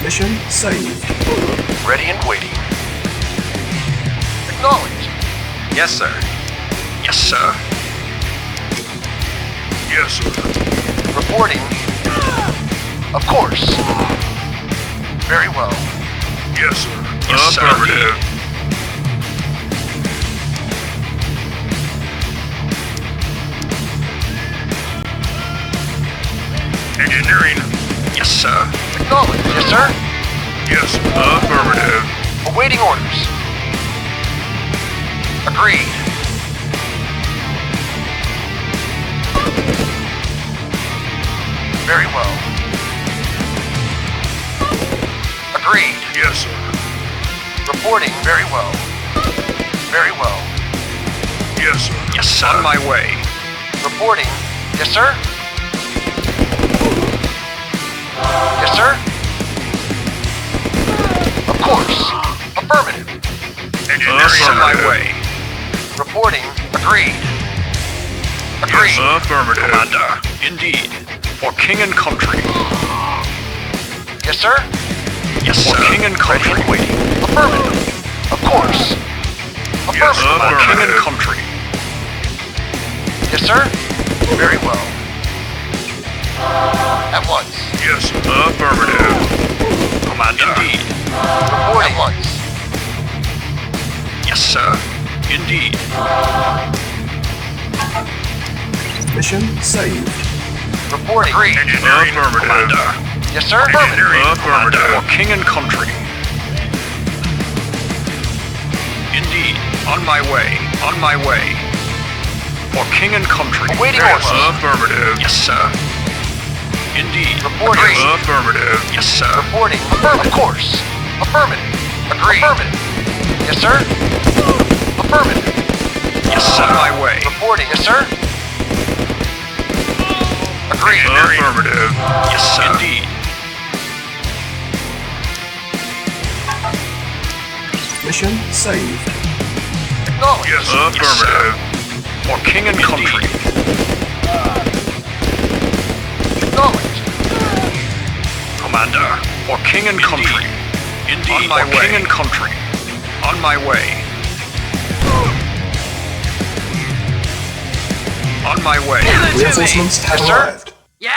Mission saved. Ready and waiting. Acknowledged. Yes, sir. Yes, sir. Yes, sir. Reporting. Of course. Very well. Yes, sir. Yes, affirmative. Engineering. Yes, sir. Acknowledged. Yes, sir. Yes, affirmative. Awaiting orders. Agreed. Very well. Agreed. Yes, sir. Reporting very well. Very well. Yes, sir. Yes, sir. On my way. Reporting. Yes, sir. Yes, sir. Of course. Affirmative. Engineering on my way. Reporting. Agreed. Agreed. Yes, affirmative. Commander. Indeed. For king and country. Yes, sir. Yes, sir. For king and country. Waiting. Affirmative. Of course. Affirmative. Yes, for king and country. Yes, sir. Very well. At once. Yes, affirmative. Commander. Indeed. Report at once. Yes, sir. Indeed. Mission saved. Reporting. Agreed. Engineering. Affirmative. Commander. Yes, sir. Engineering. Affirmative. For king and country. Indeed. On my way. On my way. For king and country. Awaiting orders. Affirmative. Yes, sir. Indeed. Reporting. Agreed. Affirmative. Yes, sir. Reporting. Affirmative. Of course. Affirmative. Agreed. Affirmative. Yes, sir. Affirmative. Yes, sir. On my way. Reporting. Yes, sir. Agreed. Affirmative. Yes, sir. Indeed. Mission saved. Acknowledged. Yes, affirmative. Yes, for king and country. Acknowledged. Commander. For king and country. Indeed. On my way. King and country. On my way. On my way. Reinforcements have arrived. Yeah?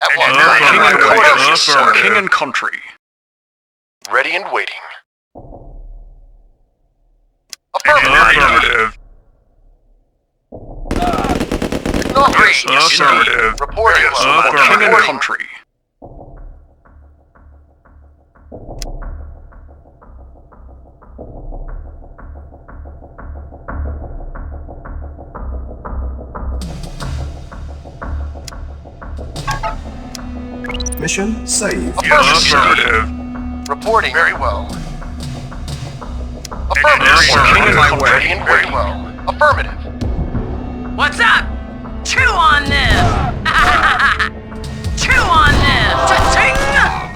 At once. King and country. Yes, sir. King and country. Ready and waiting. Affirmative. Acknowledged. Yes, affirmative. Reporting. Yes, for king and country. Mission saved. Yes, affirmative. Reporting. Very well. Affirmative. King and my way. Ready and very well. Affirmative. What's up? Chew on this! Chew on this! Cha-ching!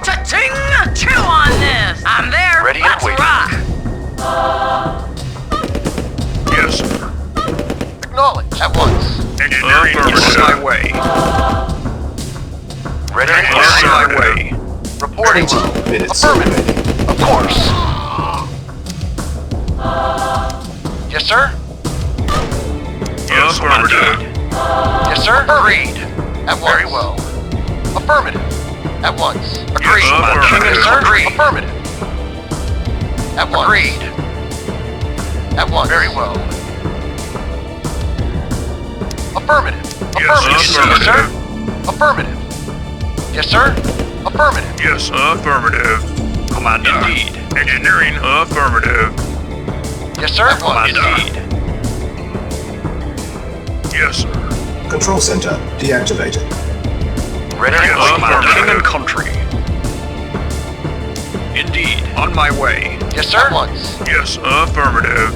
Cha-ching! Chew on this! I'm there! Ready Let's and waiting. rock! Yes, sir. Acknowledge at once. Engineering. Yes, my way. Ready and yes, my way. Reporting. 20 minutes Affirmative. remaining. Of course. Yes, sir. Yes, affirmative. Yes, sir. Agreed. At once. Very well. Affirmative. At once. Agreed. Yes, yes, sir. Agreed. Affirmative. At once. Agreed. At once. Very well. Affirmative. Affirmative. Yes, sir. Affirmative. Yes, sir. Affirmative. Yes, affirmative. Commander. Indeed. Engineering. Affirmative. Yes, sir. At once. Indeed. Yes, sir. Control center deactivated. Ready to go for king and country. Indeed. On my way. Yes, sir. At once. Yes, affirmative.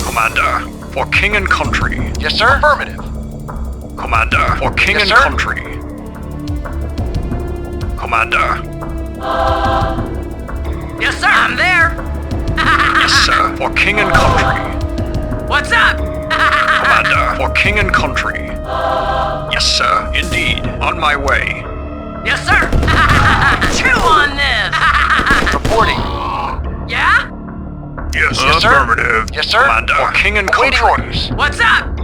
Commander. For king and country. Yes, sir. Affirmative. Commander. For king and country. Commander. Yes, sir. I'm there. Yes, sir. For king and country. What's up? Commander, for king and country. Yes, sir. Indeed. On my way. Yes, sir. Chew on this. Reporting. Yeah? Yes, sir. Affirmative. Yes, sir. Commander, for king and Awaiting country. orders. What's up?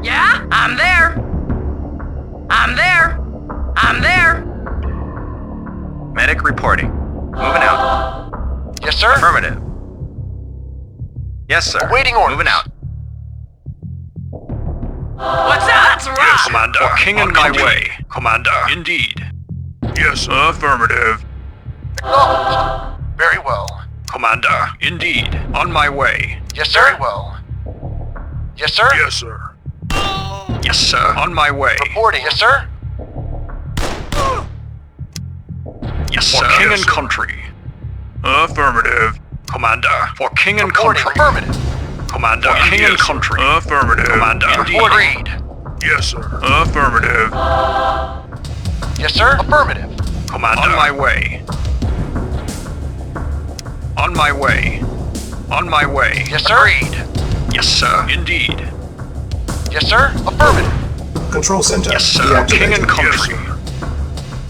Yeah? I'm there. I'm there. I'm there. Medic reporting. Moving out. Yes, sir. Affirmative. Yes, sir. Awaiting orders. Moving out. What's up? That's right. Commander, for king and my way. Commander, indeed. Yes, sir. Affirmative. Acknowledged. Very well. Commander, indeed. On my way. Yes, sir. Very well. Yes, sir. Yes, sir. Yes, sir. On my way. Reporting. Yes, sir. Yes, sir. For king and country. Affirmative. Commander, for king and Reporting. country. Affirmative. Commander, for king and country. Affirmative. Commander, indeed. Agreed. Yes, sir. Affirmative. Yes, sir. Affirmative. Commander, on my way. On my way. On my way. Yes, sir. Agreed. Yes, sir. Indeed. Yes, sir. Affirmative. Control center Yes, sir. King and deactivated. country.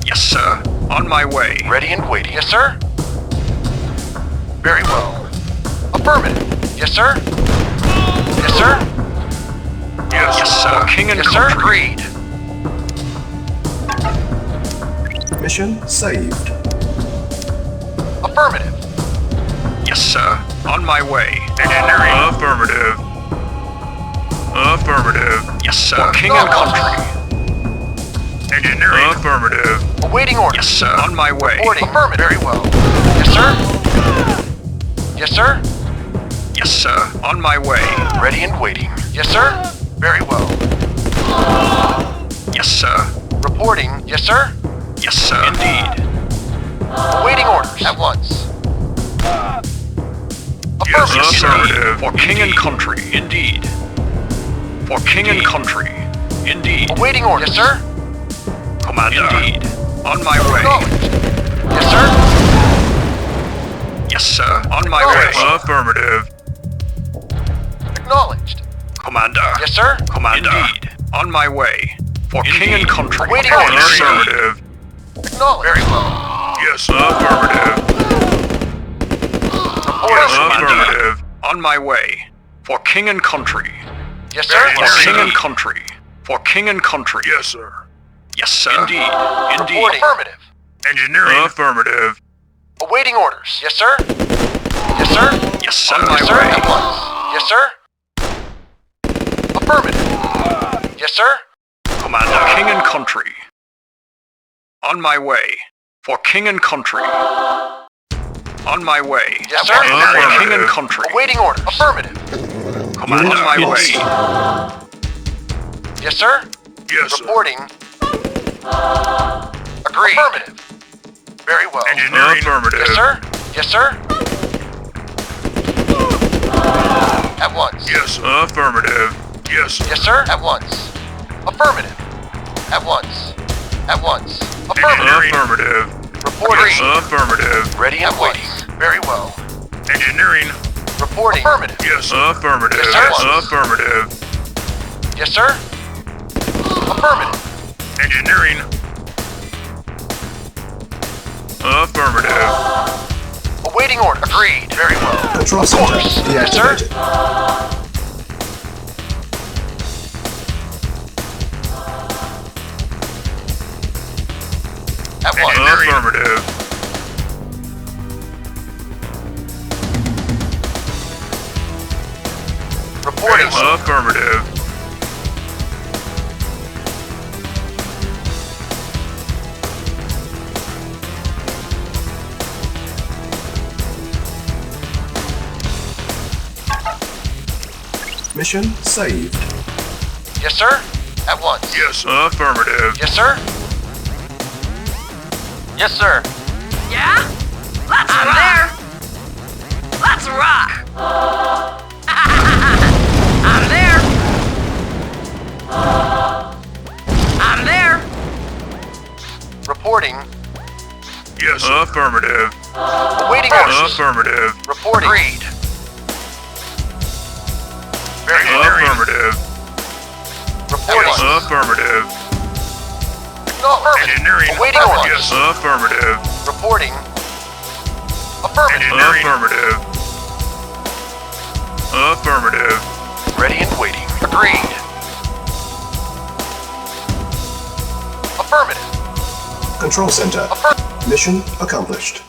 Yes, sir. On my way. Ready and waiting. Yes, sir. Very well. Affirmative. Yes, sir. Yes, sir. Yes, sir. King and Yes, sir. country. Agreed. Mission saved. Affirmative. Yes, sir. On my way. Engineering. Affirmative. Affirmative. Yes, sir. King and country. Engineering. Affirmative. Awaiting orders. Yes, sir. On my way. Reporting. Affirmative. Very well. Yes, sir. Yes, sir. Yes, sir. On my way. Ready and waiting. Yes, sir. Very well. Yes, sir. Reporting. Yes, sir. Yes, sir. Indeed. Awaiting orders. At once. Yes, Affirmative. affirmative. For king and country. Indeed. For king and country. Indeed. Awaiting orders. Yes, sir. Commander. Indeed. On my way. Acknowledged. Yes, sir. Yes, sir. On my way. Acknowledged. Affirmative. Acknowledged. Commander. Yes, sir. Commander. Indeed. On my way. For king and country. Awaiting orders. Affirmative. Acknowledged. Very well. Yes, affirmative. Orders. Affirmative. On my way. For king and country. Yes, sir. For Yes, king sir. and country. For king and country. Yes, sir. Yes, sir. Indeed. Indeed. Reporting. Affirmative. Engineering. Affirmative. Awaiting orders. Yes, sir. Yes, sir. Yes, sir. On On my my sir. way. At once. Yes, sir. Affirmative. Yes, sir. Commander. King and country. On my way. For king and country. On my way. Yes, sir. For king and country. Awaiting order. Affirmative. Commander. On my way. Yes, sir. Yes, Reporting. Agreed. Affirmative. Very well. Engineering. Affirmative. Yes, sir. Yes, sir. At once. Yes, affirmative. Yes, Yes, sir. At once. Affirmative. At once. At once. Affirmative. Affirmative. Reporting. Affirmative. Ready and waiting. Very well. Engineering. Reporting. Affirmative. Yes, affirmative. Yes, sir. Affirmative. Yes, sir. Affirmative. Engineering. Affirmative. Awaiting order. Agreed. Very well. Control Of center course. Yes, sir. deactivated. At once. Affirmative. Reporting. Affirmative. Mission saved. Yes, sir. At once. Yes, affirmative. Yes, sir. Yes, sir. Yeah? Let's rock. There. Let's rock. I'm there. I'm there. Reporting. Yes, affirmative. Awaiting orders. Affirmative. Reporting. Agreed. Very well. Affirmative. Reporting. Yes. Affirmative. Affirmative. Engineering. Awaiting orders. Affirmative. Reporting. Affirmative. Affirmative. Affirmative. Ready and waiting. Agreed. Affirmative. Control center. Affirmative. Mission accomplished.